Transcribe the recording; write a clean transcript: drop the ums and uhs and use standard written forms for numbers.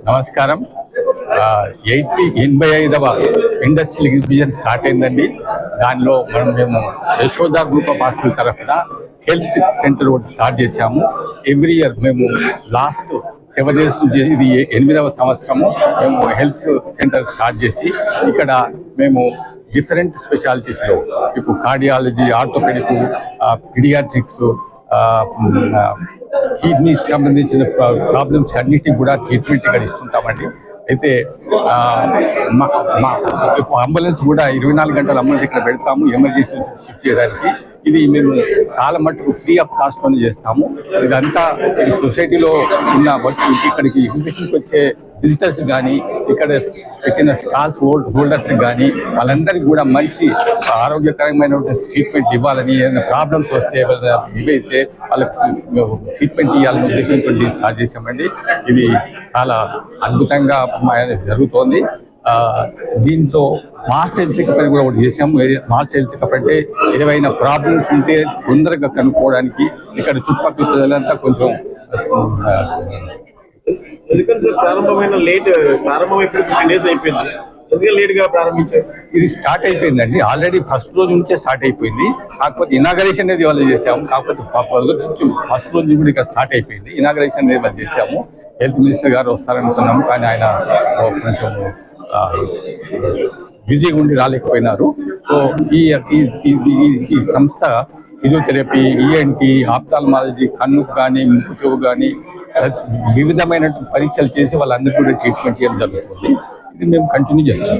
నమస్కారం. 85వ industrial exhibition start అయిందండి. దానిలో మేము యశోద గ్రూప్ ఆఫ్ హాస్పిటల్ తరఫున హెల్త్ సెంటర్ ఒకటి స్టార్ట్ చేశాము. ఎవ్రీ ఇయర్ మేము లాస్ట్ 7 years నుంచి ఇది 8వ సంవత్సరము మేము హెల్త్ సెంటర్ స్టార్ట్ చేసి ఇక్కడ మేము డిఫరెంట్ స్పెషాలిటీస్లో ఇప్పుడు కార్డియాలజీ, ఆర్థోపెడిక్, పీడియాట్రిక్స్, కిడ్నీకి సంబంధించిన ప్రాబ్లమ్స్ అన్నిటికీ కూడా ట్రీట్మెంట్ ఇక్కడ ఇస్తుంటామండి. అయితే అంబులెన్స్ కూడా 24 గంటల అంబులెన్స్ ఇక్కడ పెడతాము ఎమర్జెన్సీ షిఫ్ట్ చేయడానికి. ఇది మేము చాలా మటుకు ఫ్రీ ఆఫ్ కాస్ట్లోనే చేస్తాము. ఇదంతా సొసైటీలో ఉన్న ఇక్కడికి ఎగ్జిబిషన్కి వచ్చే విజిటర్స్ కానీ ఇక్కడ పెట్టిన స్టాల్స్ హోల్డర్స్ కానీ వాళ్ళందరికీ కూడా మంచి ఆరోగ్యకరమైన ట్రీట్మెంట్ ఇవ్వాలని, ఏదైనా ప్రాబ్లమ్స్ వస్తే ఇవైతే వాళ్ళకి ట్రీట్మెంట్ ఇవ్వాలని ఉద్దేశంతో స్టార్ట్ చేసామండి. ఇది చాలా అద్భుతంగా జరుగుతోంది. దీంతో మాస్ హెల్త్ చెకప్ అని కూడా ఒకటి చేసాము. మాస్ హెల్త్ చెకప్ అంటే ఏవైనా ప్రాబ్లమ్స్ ఉంటే తొందరగా కనుక్కోవడానికి ఇక్కడ చుట్టుపక్కల ప్రజలంతా కొంచెం ఇది స్టార్ట్ అయిపోయిందండి. ఆల్రెడీ ఫస్ట్ రోజు నుంచే స్టార్ట్ అయిపోయింది. కాకపోతే ఇనాగరేషన్ అనేది వాళ్ళు చేసాము. కాకపోతే ఫస్ట్ రోజు కూడా ఇక్కడ స్టార్ట్ అయిపోయింది. ఇనాగరేషన్ అనేది వాళ్ళు చేసాము. హెల్త్ మినిస్టర్ గారు వస్తారనుకున్నాము, కానీ ఆయన కొంచెం బిజీగా ఉండి రాలేకపోయినారు. సో ఈ సంస్థ ఫిజియోథెరపీ, ఈఎన్టీ, ఆప్థాల్మాలజీ, కన్నుకు కానీ ముక్కు చెవు కానీ వివిధమైన పరీక్షలు చేసి వాళ్ళందరికీ కూడా ట్రీట్మెంట్ చేయడం జరుగుతుంది. ఇది మేము కంటిన్యూ చేస్తాం.